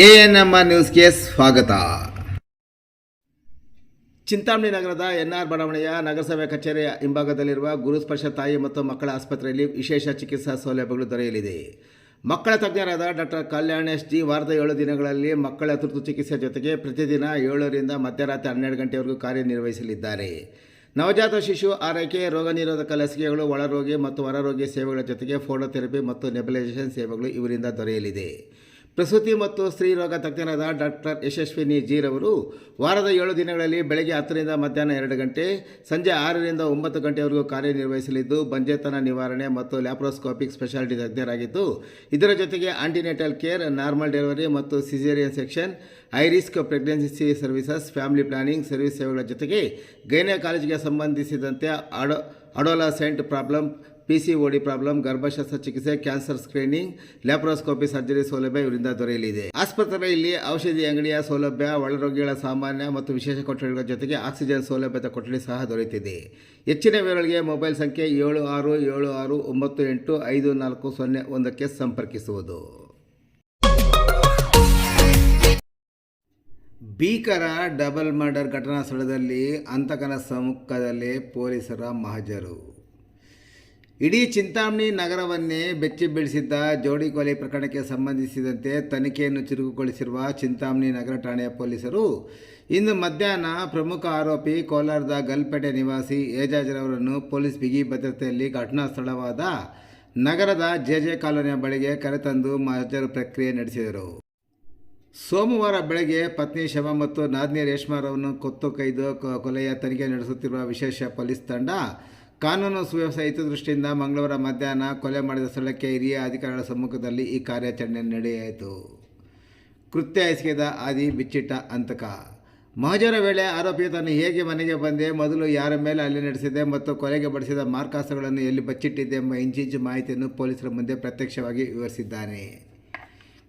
ANMR ನ್ಯೂಸ್ಗೆ ಸ್ವಾಗತ. ಚಿಂತಾಮಣಿ ನಗರದ ಎನ್ಆರ್ ಬಡಾವಣೆಯ ನಗರಸಭೆ ಕಚೇರಿಯ ಹಿಂಭಾಗದಲ್ಲಿರುವ ಗುರುಸ್ಪರ್ಶ ತಾಯಿ ಮತ್ತು ಮಕ್ಕಳ ಆಸ್ಪತ್ರೆಯಲ್ಲಿ ವಿಶೇಷ ಚಿಕಿತ್ಸಾ ಸೌಲಭ್ಯಗಳು ದೊರೆಯಲಿದೆ. ಮಕ್ಕಳ ತಜ್ಞರಾದ ಡಾಕ್ಟರ್ ಕಲ್ಯಾಣ್ ಎಸ್ ಜಿ ವಾರದ 7 ದಿನಗಳಲ್ಲಿ ಮಕ್ಕಳ ತುರ್ತು ಚಿಕಿತ್ಸೆ ಜೊತೆಗೆ ಪ್ರತಿದಿನ 7 ರಿಂದ ಮಧ್ಯರಾತ್ರಿ 12 ಗಂಟೆವರೆಗೂ ಕಾರ್ಯನಿರ್ವಹಿಸಲಿದ್ದಾರೆ. ನವಜಾತ ಶಿಶು ಆರೈಕೆ, ರೋಗ ನಿರೋಧಕ ಲಸಿಕೆಗಳು, ಒಳರೋಗಿ ಮತ್ತು ಹೊರರೋಗಿ ಸೇವೆಗಳ ಜೊತೆಗೆ ಫೋಟೋಥೆರಪಿ ಮತ್ತು ನೆಬುಲೈಸೇಷನ್ ಸೇವೆಗಳು ಇವರಿಂದ ದೊರೆಯಲಿದೆ. ಪ್ರಸೂತಿ ಮತ್ತು ಸ್ತ್ರೀ ರೋಗ ತಜ್ಞರಾದ ಡಾಕ್ಟರ್ ಯಶಸ್ವಿನಿ ಜಿ ರವರು ವಾರದ 7 ದಿನಗಳಲ್ಲಿ ಬೆಳಗ್ಗೆ 10 ರಿಂದ ಮಧ್ಯಾಹ್ನ 2 ಗಂಟೆ, ಸಂಜೆ 6 ರಿಂದ 9 ಗಂಟೆವರೆಗೂ ಕಾರ್ಯನಿರ್ವಹಿಸಲಿದ್ದು, ಬಂಜೆತನ ನಿವಾರಣೆ ಮತ್ತು ಲ್ಯಾಪ್ರೋಸ್ಕೋಪಿಕ್ ಸ್ಪೆಷಾಲಿಟಿ ತಜ್ಞರಾಗಿದ್ದು, ಇದರ ಜೊತೆಗೆ ಆಂಟಿನೇಟಲ್ ಕೇರ್, ನಾರ್ಮಲ್ ಡೆಲಿವರಿ ಮತ್ತು caesarean section, high risk pregnancy services, family planning service ಸೇವೆಗಳ ಜೊತೆಗೆ ಗೈನಕಾಲಜಿಗೆ ಸಂಬಂಧಿಸಿದಂತೆ ಅಡೋಲಸೆಂಟ್ ಪ್ರಾಬ್ಲಮ್, PCOD ಪ್ರಾಬ್ಲಮ್, ಗರ್ಭಶಸ್ತ್ರ ಚಿಕಿತ್ಸೆ, ಕ್ಯಾನ್ಸರ್ ಸ್ಕ್ರೀನಿಂಗ್, ಲ್ಯಾಪ್ರೋಸ್ಕೋಪಿ ಸರ್ಜರಿ ಸೌಲಭ್ಯ ಇವರಿಂದ ದೊರೆಯಲಿದೆ. ಆಸ್ಪತ್ರೆಯಲ್ಲಿ ಔಷಧಿ ಅಂಗಡಿಯ ಸೌಲಭ್ಯ, ಒಳರೋಗಿಗಳ ಸಾಮಾನ್ಯ ಮತ್ತು ವಿಶೇಷ ಕೊಠಡಿಗಳ ಜೊತೆಗೆ ಆಕ್ಸಿಜನ್ ಸೌಲಭ್ಯದ ಕೊಠಡಿ ಸಹ ದೊರೆಯುತ್ತಿದೆ. ಹೆಚ್ಚಿನ ವಿವರಗಳಿಗೆ ಮೊಬೈಲ್ ಸಂಖ್ಯೆ 7676985401ಕ್ಕೆ ಸಂಪರ್ಕಿಸುವುದು. ಭೀಕರ ಡಬಲ್ ಮರ್ಡರ್ ಘಟನಾ ಸ್ಥಳದಲ್ಲಿ ಹಂತಕನ ಸಮ್ಮುಖದಲ್ಲೇ ಪೊಲೀಸರ ಮಹಜರು. ಇಡೀ ಚಿಂತಾಮಣಿ ನಗರವನ್ನೇ ಬೆಚ್ಚಿ ಬೀಳಿಸಿದ್ದ ಜೋಡಿ ಕೊಲೆ ಪ್ರಕರಣಕ್ಕೆ ಸಂಬಂಧಿಸಿದಂತೆ ತನಿಖೆಯನ್ನು ಚುರುಕುಗೊಳಿಸಿರುವ ಚಿಂತಾಮಣಿ ನಗರ ಠಾಣೆಯ ಪೊಲೀಸರು ಇಂದು ಮಧ್ಯಾಹ್ನ ಪ್ರಮುಖ ಆರೋಪಿ ಕೋಲಾರದ ಗಲ್ಪೇಟೆ ನಿವಾಸಿ ಏಜಾಜ್ರವರನ್ನು ಪೊಲೀಸ್ ಬಿಗಿ ಭದ್ರತೆಯಲ್ಲಿ ಘಟನಾ ಸ್ಥಳವಾದ ನಗರದ JJ ಕಾಲೋನಿಯ ಬಳಿಗೆ ಕರೆತಂದು ಮಹಜರು ಪ್ರಕ್ರಿಯೆ ನಡೆಸಿದರು. ಸೋಮವಾರ ಬೆಳಗ್ಗೆ ಪತ್ನಿ ಶವ ಮತ್ತು ನಾದ್ನಿ ರೇಷ್ಮಾರವನ್ನು ಕೊತ್ತು ಕೈದು ಕೊಲೆಯ ತನಿಖೆ ನಡೆಸುತ್ತಿರುವ ವಿಶೇಷ ಪೊಲೀಸ್ ತಂಡ ಕಾನೂನು ಸುವ್ಯವಸ್ಥೆ ಹಿತದೃಷ್ಟಿಯಿಂದ ಮಂಗಳವಾರ ಮಧ್ಯಾಹ್ನ ಕೊಲೆ ಮಾಡಿದ ಸ್ಥಳಕ್ಕೆ ಹಿರಿಯ ಅಧಿಕಾರಿಗಳ ಸಮ್ಮುಖದಲ್ಲಿ ಈ ಕಾರ್ಯಾಚರಣೆ ನಡೆಯಿತು. ಕೃತ್ಯ ಎಸಗಿದ ಆದಿ ಬಿಚ್ಚಿಟ್ಟ ಹಂತಕ. ಮಹಜರ ವೇಳೆ ಆರೋಪಿಯು ತಾನು ಹೇಗೆ ಮನೆಗೆ ಬಂದೆ, ಮೊದಲು ಯಾರ ಮೇಲೆ ಹಲ್ಲೆ ನಡೆಸಿದೆ ಮತ್ತು ಕೊಲೆಗೆ ಬಳಸಿದ ಮಾರ್ಕಾಸ್ತ್ರಗಳನ್ನು ಎಲ್ಲಿ ಬಚ್ಚಿಟ್ಟಿದೆ ಎಂಬ ಇಂಚಿಂಚು ಮಾಹಿತಿಯನ್ನು ಪೊಲೀಸರ ಮುಂದೆ ಪ್ರತ್ಯಕ್ಷವಾಗಿ ವಿವರಿಸಿದ್ದಾನೆ.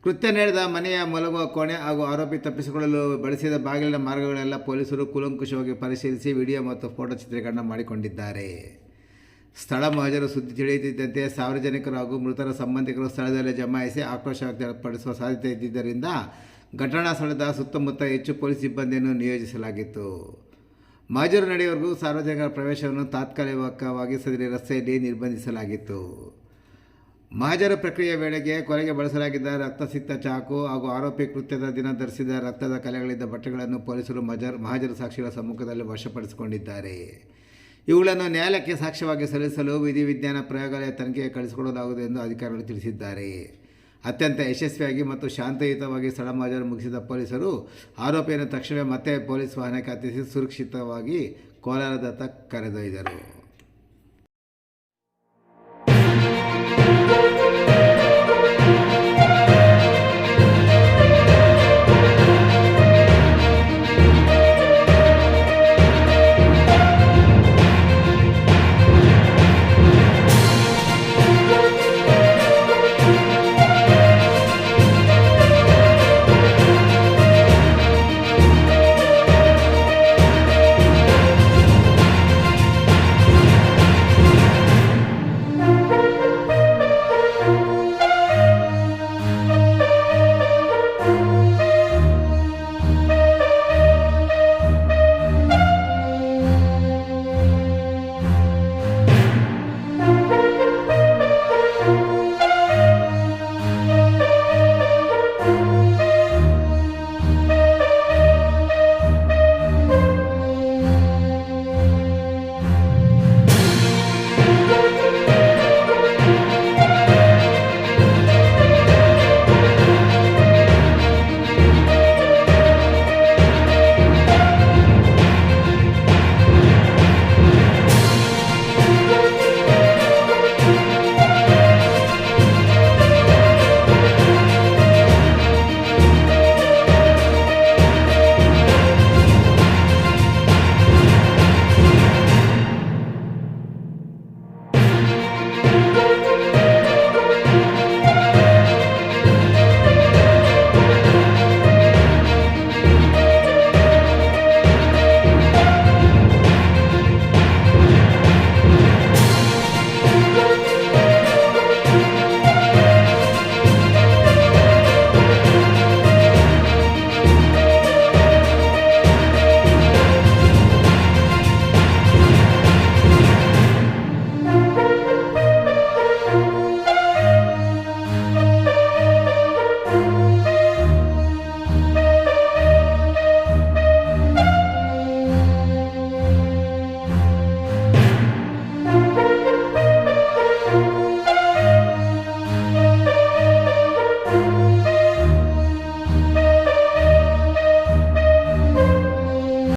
ಕೃತ್ಯ ನಡೆದ ಮನೆಯ ಮಲಗುವ ಕೋಣೆ ಹಾಗೂ ಆರೋಪಿ ತಪ್ಪಿಸಿಕೊಳ್ಳಲು ಬಳಸಿದ ಬಾಗಿಲಿನ ಮಾರ್ಗಗಳೆಲ್ಲ ಪೊಲೀಸರು ಕೂಲಂಕುಷವಾಗಿ ಪರಿಶೀಲಿಸಿ ವಿಡಿಯೋ ಮತ್ತು ಫೋಟೋ ಚಿತ್ರೀಕರಣ ಮಾಡಿಕೊಂಡಿದ್ದಾರೆ. ಸ್ಥಳ ಮಹಜರು ಸುದ್ದಿ ತಿಳಿಯುತ್ತಿದ್ದಂತೆ ಸಾರ್ವಜನಿಕರು ಹಾಗೂ ಮೃತರ ಸಂಬಂಧಿಕರು ಸ್ಥಳದಲ್ಲೇ ಜಮಾಯಿಸಿ ಆಕ್ರೋಶ ವ್ಯಕ್ತಪಡಿಸುವ ಸಾಧ್ಯತೆ ಇದ್ದಿದ್ದರಿಂದ ಘಟನಾ ಸ್ಥಳದ ಸುತ್ತಮುತ್ತ ಹೆಚ್ಚು ಪೊಲೀಸ್ ಸಿಬ್ಬಂದಿಯನ್ನು ನಿಯೋಜಿಸಲಾಗಿತ್ತು. ಮಹಜರು ನಡೆಯುವವರೆಗೂ ಸಾರ್ವಜನಿಕರ ಪ್ರವೇಶವನ್ನು ತಾತ್ಕಾಲಿಕವಾಗಿ ಸದರಿ ರಸ್ತೆಯಲ್ಲಿ ನಿರ್ಬಂಧಿಸಲಾಗಿತ್ತು. ಮಹಜರು ಪ್ರಕ್ರಿಯೆ ವೇಳೆಗೆ ಕೊಲೆಗೆ ಬಳಸಲಾಗಿದ್ದ ರಕ್ತಸಿಕ್ತ ಚಾಕು ಹಾಗೂ ಆರೋಪಿ ಕೃತ್ಯದ ದಿನ ಧರಿಸಿದ ರಕ್ತದ ಕಲೆಗಳಿದ್ದ ಬಟ್ಟೆಗಳನ್ನು ಪೊಲೀಸರು ಮಹಜರು ಸಾಕ್ಷಿಗಳ ಸಮ್ಮುಖದಲ್ಲಿ ವಶಪಡಿಸಿಕೊಂಡಿದ್ದಾರೆ. ಇವುಗಳನ್ನು ನ್ಯಾಯಾಲಯಕ್ಕೆ ಸಾಕ್ಷ್ಯವಾಗಿ ಸಲ್ಲಿಸಲು ವಿಧಿವಿಜ್ಞಾನ ಪ್ರಯೋಗಾಲಯ ತನಿಖೆಗೆ ಕಳಿಸಿಕೊಡಲಾಗುವುದು ಎಂದು ಅಧಿಕಾರಿಗಳು ತಿಳಿಸಿದ್ದಾರೆ. ಅತ್ಯಂತ ಯಶಸ್ವಿಯಾಗಿ ಮತ್ತು ಶಾಂತಿಯುತವಾಗಿ ಸ್ಥಳ ಮಹಜರು ಮುಗಿಸಿದ ಪೊಲೀಸರು ಆರೋಪಿಯನ್ನು ತಕ್ಷಣವೇ ಮತ್ತೆ ಪೊಲೀಸ್ ವಾಹನಕ್ಕೆ ಹತ್ತಿಸಿ ಸುರಕ್ಷಿತವಾಗಿ ಕೋಲಾರದತ್ತ ಕರೆದೊಯ್ದರು.